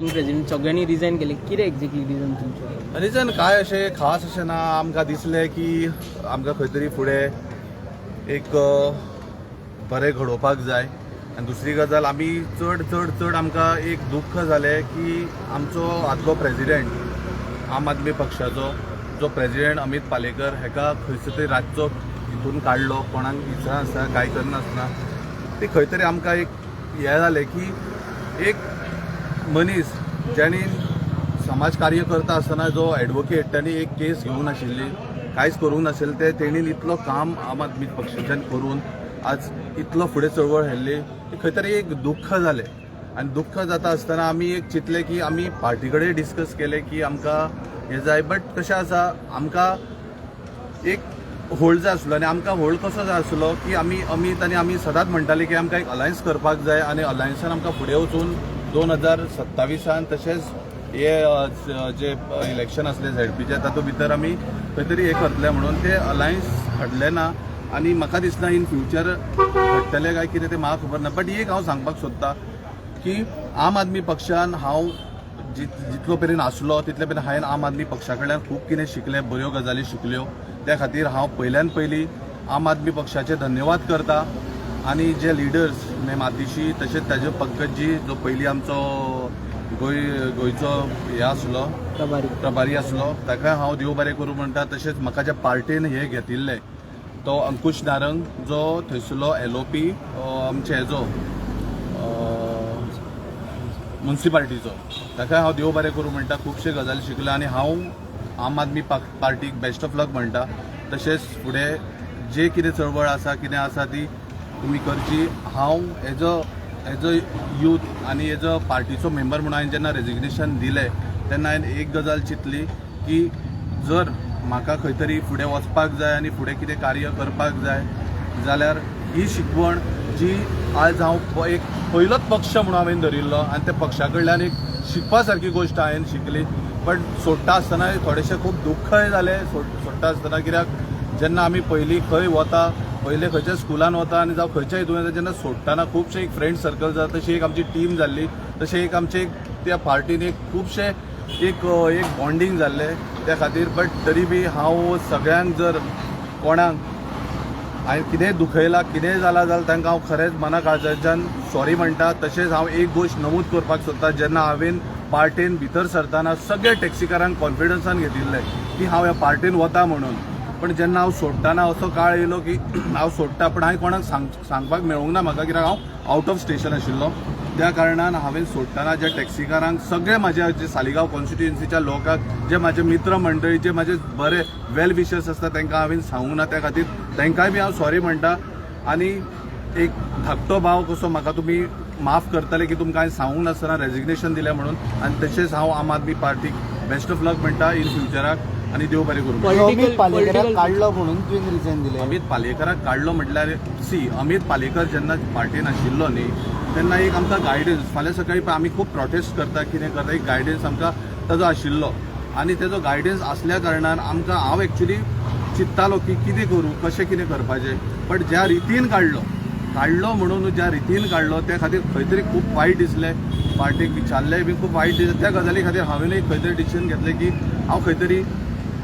President सगळ्यांनी resign केले, कितें एक्झॅक्टली रिजन तुमचें? रिजन काय अशें खास अशें ना. आमकां दिसलें की आमकां खंय तरी फुडें एक बरें घडोवपाक जाय. आनी दुसरी गजाल आमी चड चड चड आमकां एक दुख्ख जालें की आमचो आदलो प्रेसिडेंट आम आदमी पक्षाचो जो प्रेसिडेंट अमित पालेकर हेका खंयचो तरी रातचो हितून काडलो, कोणाक विचारनासतना कांय करनासतना. ती खंय तरी आमकां एक हें जालें की एक मनीस ज्यानी समाज कार्य करता आसतना जो एडवोकेट त्यांनी एक केस घेवंक नाशिल्ली, कांयच करूंक नाशिल्लें, ते तेणीन इतलो काम आम आदमी पक्षाच्यान करून आज इतलो फुडें चळवळ हाडली. खंय तरी एक दुख्ख जालें. आनी दुख्ख जाता आसतना आमी एक चिंतलें की आमी पार्टी कडेन डिस्कस केलें की आमकां हें जाय. बट कशें आसा, आमकां एक होल्ड जाय आसलो. आनी आमकां होल्ड कसो जाय आसलो की आमी अमित आनी आमी सदांच म्हणटालीं की आमकां एक अलायन्स करपाक जाय आनी अलायन्सान आमकां फुडें वचून 2027 तशेंच हे जे इलेक्शन आसलें झेडपीचें तातूंत भितर आमी खंय तरी हें करतले म्हणून ते अलायन्स हाडलें ना. आनी म्हाका दिसना इन फ्युचर घडटलें काय कितें तें म्हाका खबर ना. बट एक हांव सांगपाक सोदतां की आम आदमी पक्षान हांव जितलो मेरेन आसलो तितले मेरेन हांवें आम आदमी पक्षा कडल्यान खूब कितें शिकलें, बऱ्यो गजाली शिकल्यो. त्या खातीर हांव पयल्यान पयलीं आम आदमी पक्षाचे धन्यवाद करता. आनी जे लिडर्स मातीशी तशेंच ताजे पंकजी जो पयलीं आमचो गोंयचो हे आसलो प्रभारी आसलो, ताका हांव देव बरें करूं म्हणटा. तशेंच म्हाका ज्या पार्टीन हे घेतिल्ले तो अंकुश नारंग जो थंयसरलो LOP आमचे हेजो म्युन्सिपाल्टीचो, ताका हांव देव बरें करूं म्हणटा. खुबशे गजाली शिकलो आनी हांव आम आदमी पार्टीक बेस्ट ऑफ लक म्हणटा. तशेंच फुडें जे कितें चळवळ आसा कितें आसा ती तुमी करची. हांव एज अ यूथ आनी एज अ पार्टीचो मेंबर म्हणून हांवें जेन्ना रेजिग्नेशन दिलें तेन्ना हांवें एक गजाल चिंतली की जर म्हाका खंय तरी फुडें वचपाक जाय आनी फुडें कितें कार्य करपाक जाय जाल्यार ही शिकवण जी आज हांव एक पयलोच पक्ष म्हणून हांवें धरिल्लो आनी त्या पक्षा कडल्यान एक शिकपा सारकी गोश्ट हांवें शिकली. पण सोडटा आसतना थोडेशें खूब दुख्खय जालें. सोडटा आसतना कित्याक जेन्ना आमी पयलीं खंय वता, पयले खंयच्या स्कुलान वता आनी जावं खंयच्या हितून येता जेन्ना सोडटाना खुबशे एक फ्रेंड सर्कल जाता, तशी एक आमची टीम जाल्ली, तशें एक आमचे त्या पार्टीन एक खुबशे एक बॉन्डिंग जाल्लें त्या खातीर. बट तरी बी हांव सगळ्यांक जर कोणाक हांवें कितेंय दुखयलां, कितेंय जालां जाल्यार तांकां हांव खरेंच मना काळजाच्यान सॉरी म्हणटा. तशेंच हांव एक गोश्ट नमूद करपाक सोदतां, जेन्ना हांवें पार्टेन भितर सरतना सगळे टॅक्सीकारांक कॉन्फिडन्सान घेतिल्लें की हांव ह्या पार्टेन वता म्हणून. पण जेन्ना हांव सोडटाना असो काळ येयलो की हांव सोडटा, पण हांवें कोणाक सांगपाक मेळूंक ना म्हाका, कित्याक हांव आउट ऑफ स्टेशन आशिल्लो. त्या कारणान हांवें सोडटाना ज्या टॅक्सीकारांक सगळे म्हाज्या जे सालिगांव कॉन्स्टिट्युएन्सीच्या लोकांक जे म्हाजे मित्र मंडळी जे म्हाजे बरे वेल विशर्स आसता तांकां हांवें सांगूंक ना. त्या खातीर तांकांय बी हांव सॉरी म्हणटा. आनी एक धाकटो भाव कसो म्हाका तुमी माफ करतले की तुमकां हांवें सांगूंक नासतना रेजिग्नेशन दिलें म्हणून. आनी तशेंच हांव आम आदमी पार्टीक बेस्ट ऑफ लक म्हणटा इन फ्युचराक आनी देव बरें करूं. अमित पालेकराक काडलो म्हणून तुवें रिजाइन दिलें. अमित पालेकराक काडलो म्हटल्यार अमित पालेकर जेन्ना पार्टीन आशिल्लो न्ही तेन्ना एक आमकां गायडन्स, फाल्यां सकाळी आमी खूब प्रोटेस्ट करता, कितें करता, एक गायडन्स आमकां ताजो आशिल्लो. आनी तेजो गायडन्स आसल्या कारणान आमकां हांव एक्चुली चिंत्तालो की कितें करूं, कशें कितें करपाचें. बट ज्या रितीन काडलो म्हणून ज्या रितीन काडलो त्या खातीर खंय तरी खूब वायट दिसलें. पार्टीक विचारलें बी खूब वायट दिसलें. त्या गजाली खातीर हांवें एक खंय तरी डिसिजन घेतलें की हांव खंय तरी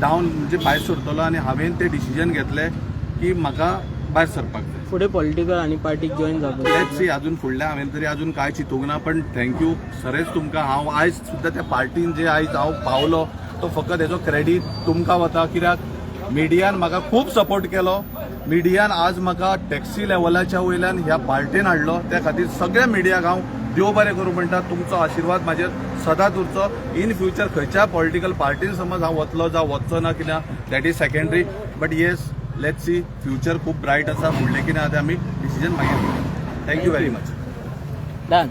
डावन म्हणजे भायर सरतलो. आनी हांवें तें डिसिजन घेतलें की म्हाका भायर सरपाक जाय. फुडें पॉलिटिकल आनी पार्टीक जॉईन जावपाक लेट्स सी. अजून फुडलें हांवें तरी अजून कांय चिंतूंक ना. पण थँक्यू खरेंच तुमकां. हांव आयज सुद्दां त्या पार्टीन जे आयज हांव पावलो तो फकत हेजो क्रेडीट तुमकां वता. कित्याक मिडियान म्हाका खूब सपोर्ट केलो. मिडियान आज म्हाका टॅक्सी लेवलाच्या वयल्यान ह्या पार्टीन हाडलो. त्या खातीर सगळ्या मिडियाक हांव देव बरें करूं म्हणटा. तुमचो आशिर्वाद म्हाजेर सदांच उरचो. इन फ्युचर खंयच्या पॉलिटिकल पार्टीन समज हांव वतलो जावं वचचो ना कित्याक that is secondary. But yes, let's see. Future खूब ब्रायट आसा. फुडलें कितें आसा तें आमी डिसिजन मागीर. Thank you very much. डन.